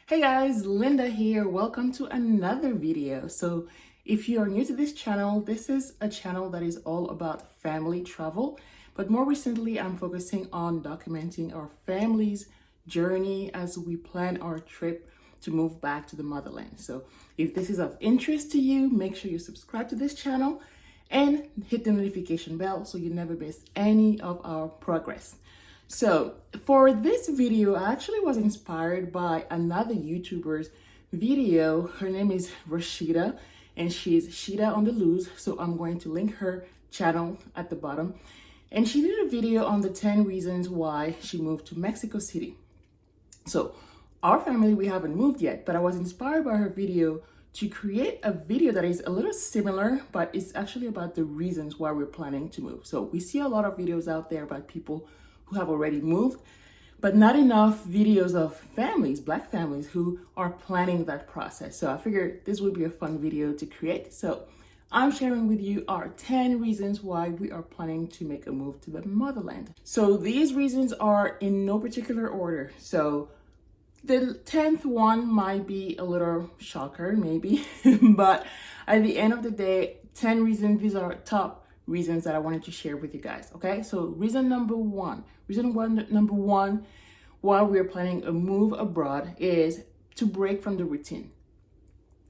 Hey guys, Linda here. Welcome to another video. So if you are new to this channel, this is a channel that is all about family travel. But more recently, I'm focusing on documenting our family's journey as we plan our trip to move back to the motherland. So if this is of interest to you, make sure you subscribe to this channel and hit the notification bell so you never miss any of our progress. So for this video, I actually was inspired by another YouTuber's video. Her name is Rashida and she's Shida on the Loose. So I'm going to link her channel at the bottom. And she did a video on the 10 reasons why she moved to Mexico City. So our family, we haven't moved yet, but I was inspired by her video to create a video that is a little similar, but it's actually about the reasons why we're planning to move. So we see a lot of videos out there about people who have already moved, but not enough videos of families, Black families who are planning that process. So I figured this would be a fun video to create. So I'm sharing with you our 10 reasons why we are planning to make a move to the motherland. So these reasons are in no particular order. So the 10th one might be a little shocker, maybe, but at the end of the day, 10 reasons, these are top reasons that I wanted to share with you guys. Okay, so reason number one why we're planning a move abroad is to break from the routine.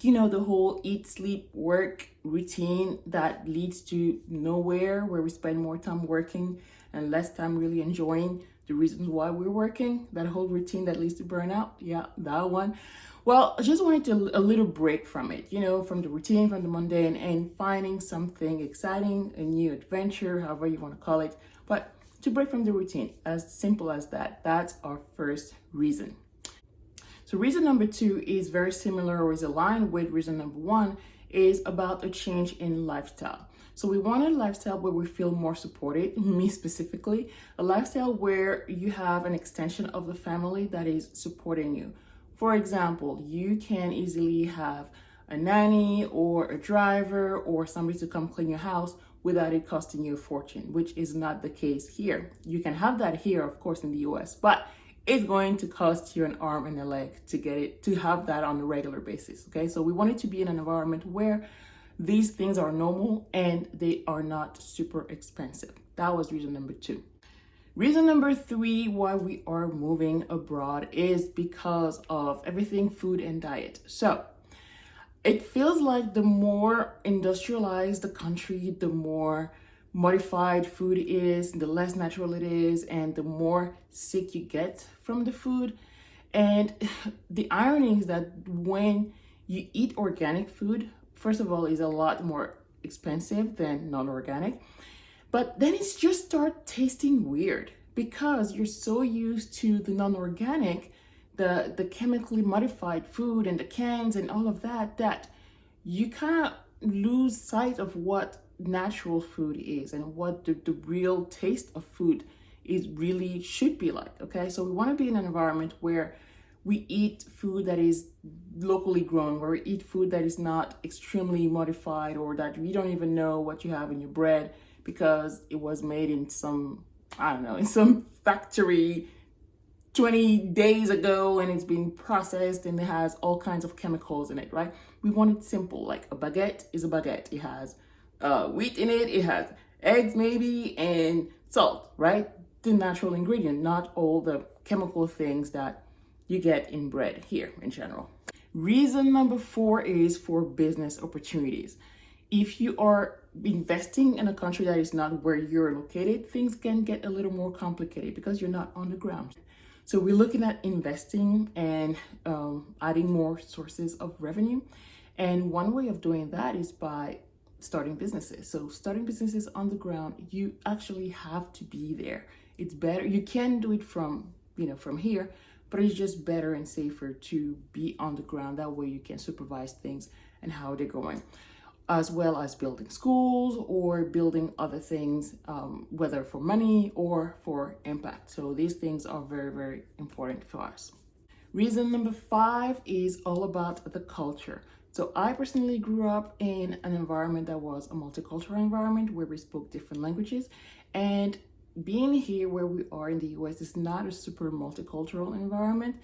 You know, the whole eat, sleep, work routine that leads to nowhere, where we spend more time working and less time really enjoying the reasons why we're working. That whole routine that leads to burnout. Yeah, that one. Well, I just wanted a little break from it, you know, from the routine, from the mundane, and finding something exciting, a new adventure, however you want to call it, but to break from the routine, as simple as that. That's our first reason. So reason number two is very similar or is aligned with reason number one, is about a change in lifestyle. So we want a lifestyle where we feel more supported, me specifically, a lifestyle where you have an extension of the family that is supporting you. For example, you can easily have a nanny or a driver or somebody to come clean your house without it costing you a fortune, which is not the case here. You can have that here, of course, in the US, but it's going to cost you an arm and a leg to have that on a regular basis. Okay, so we want it to be in an environment where these things are normal and they are not super expensive. That was reason number two. Reason number three why we are moving abroad is because of everything food and diet. So it feels like the more industrialized the country, the more modified food is, the less natural it is, and the more sick you get from the food. And the irony is that when you eat organic food, first of all, is a lot more expensive than non-organic. But then it's just start tasting weird because you're so used to the non-organic, the chemically modified food and the cans and all of that, that you kind of lose sight of what natural food is and what the real taste of food is really should be like. Okay, so we want to be in an environment where we eat food that is locally grown, where we eat food that is not extremely modified or that we don't even know what you have in your bread because it was made in some, I don't know, in some factory 20 days ago and it's been processed and it has all kinds of chemicals in it, right? We want it simple, like a baguette is a baguette. It has wheat in it, it has eggs maybe, and salt, right? The natural ingredient, not all the chemical things that you get in bread here in general. Reason number four is for business opportunities. If you are investing in a country that is not where you're located, things can get a little more complicated because you're not on the ground. So we're looking at investing and adding more sources of revenue. And one way of doing that is by starting businesses. So starting businesses on the ground, you actually have to be there. It's better. You can do it from here, but it's just better and safer to be on the ground. That way you can supervise things and how they're going, as well as building schools or building other things, whether for money or for impact. So these things are very, very important for us. Reason number five is all about the culture. So I personally grew up in an environment that was a multicultural environment where we spoke different languages, and being here where we are in the US is not a super multicultural environment.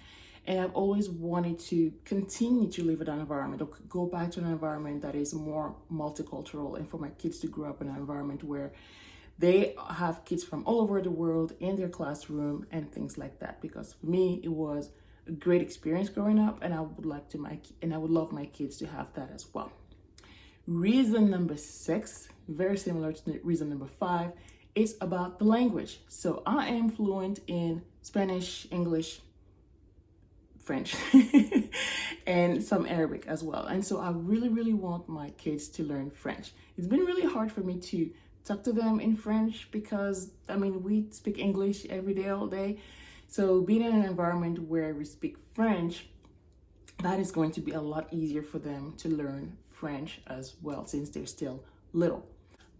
And I've always wanted to continue to live in an environment or go back to an environment that is more multicultural, and for my kids to grow up in an environment where they have kids from all over the world in their classroom and things like that. Because for me, it was a great experience growing up, and I would love my kids to have that as well. Reason number 6, very similar to reason number 5, is about the language. So I am fluent in Spanish, English, French, and some Arabic as well. And so I really, really want my kids to learn French. It's been really hard for me to talk to them in French because, I mean, we speak English every day, all day. So being in an environment where we speak French, that is going to be a lot easier for them to learn French as well, since they're still little.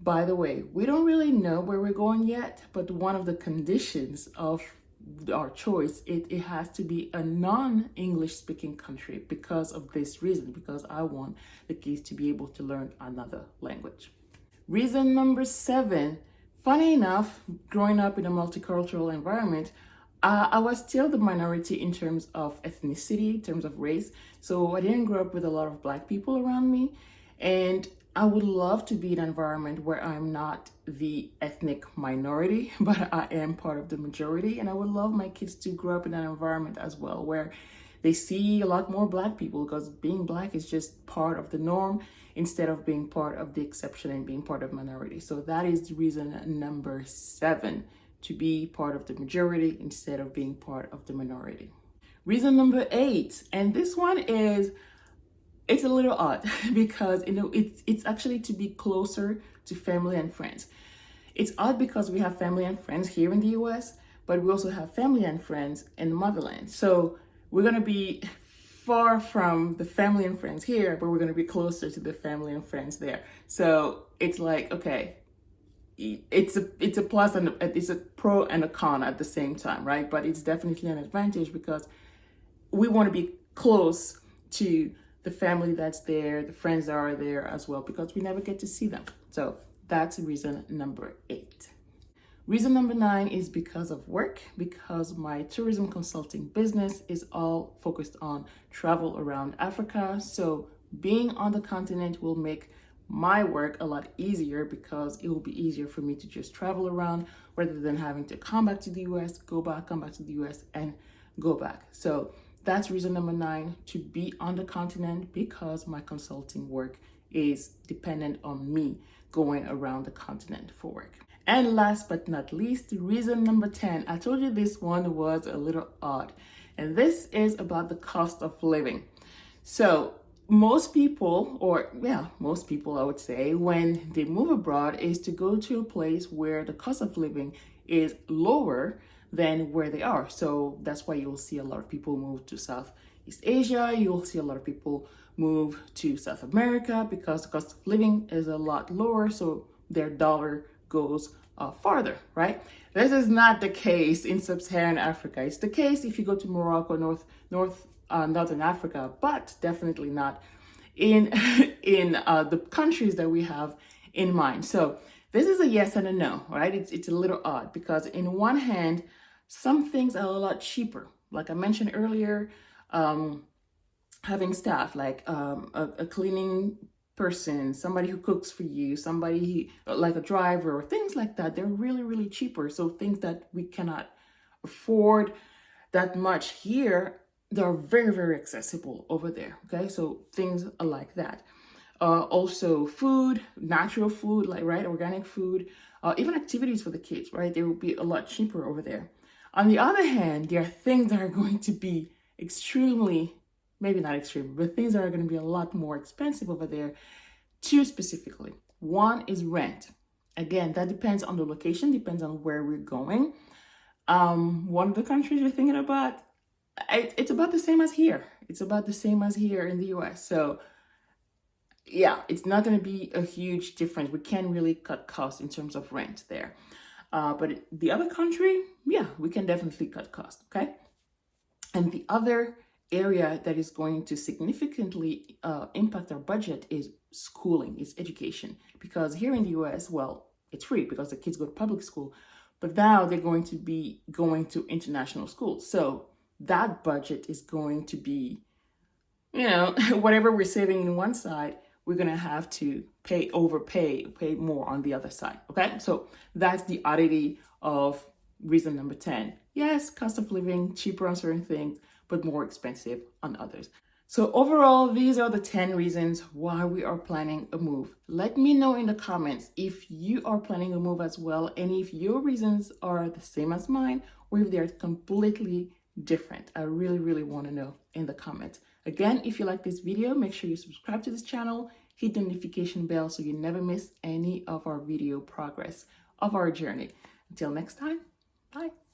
By the way, we don't really know where we're going yet, but one of the conditions of our choice, it has to be a non-English speaking country because of this reason, because I want the kids to be able to learn another language. Reason number 7, funny enough, growing up in a multicultural environment, I was still the minority in terms of ethnicity, in terms of race. So I didn't grow up with a lot of Black people around me. And I would love to be in an environment where I'm not the ethnic minority, but I am part of the majority. And I would love my kids to grow up in an environment as well, where they see a lot more Black people, because being Black is just part of the norm instead of being part of the exception and being part of minority. So that is reason number 7. To be part of the majority instead of being part of the minority. Reason number 8, and this one is, it's a little odd because, it's actually to be closer to family and friends. It's odd because we have family and friends here in the US, but we also have family and friends in the motherland. So we're going to be far from the family and friends here, but we're going to be closer to the family and friends there. So it's like, okay, it's a plus and it's a pro and a con at the same time, right? But it's definitely an advantage because we want to be close to the family that's there, the friends that are there as well, because we never get to see them. So that's reason number 8. Reason number 9 is because of work, because my tourism consulting business is all focused on travel around Africa. So being on the continent will make my work a lot easier, because it will be easier for me to just travel around rather than having to come back to the US, go back, come back to the US, and go back. So that's reason number 9, to be on the continent, because my consulting work is dependent on me going around the continent for work. And last but not least, reason number 10. I told you this one was a little odd, and this is about the cost of living. So most people, I would say, when they move abroad, is to go to a place where the cost of living is lower than where they are. So that's why you'll see a lot of people move to Southeast Asia. You'll see a lot of people move to South America because the cost of living is a lot lower. So their dollar goes farther, right? This is not the case in Sub-Saharan Africa. It's the case if you go to Morocco, Northern Africa, but definitely not in the countries that we have in mind. So this is a yes and a no, right? It's a little odd because in one hand, some things are a lot cheaper. Like I mentioned earlier, having staff like a cleaning person, somebody who cooks for you, somebody like a driver, or things like that, they're really, really cheaper. So things that we cannot afford that much here, they're very, very accessible over there. Okay, so things are like that. Also food, natural food, like, right, organic food, even activities for the kids, right? They will be a lot cheaper over there. On the other hand, there are things that are going to be extremely, maybe not extreme, but things that are going to be a lot more expensive over there. Two specifically. One is rent. Again, that depends on the location, depends on where we're going. One of the countries you're thinking about, it's about the same as here. It's about the same as here in the US. So yeah, it's not going to be a huge difference. We can't really cut costs in terms of rent there. But the other country, yeah, we can definitely cut costs, okay? And the other area that is going to significantly impact our budget is schooling, is education. Because here in the US, well, it's free because the kids go to public school, but now they're going to be going to international schools. So that budget is going to be, you know, whatever we're saving in one side, we're going to have to pay more on the other side. Okay. So that's the oddity of reason number 10. Yes, cost of living, cheaper on certain things, but more expensive on others. So overall, these are the 10 reasons why we are planning a move. Let me know in the comments if you are planning a move as well, and if your reasons are the same as mine, or if they're completely different. I really, really want to know in the comments. Again, if you like this video, make sure you subscribe to this channel, hit the notification bell so you never miss any of our video progress of our journey. Until next time, bye.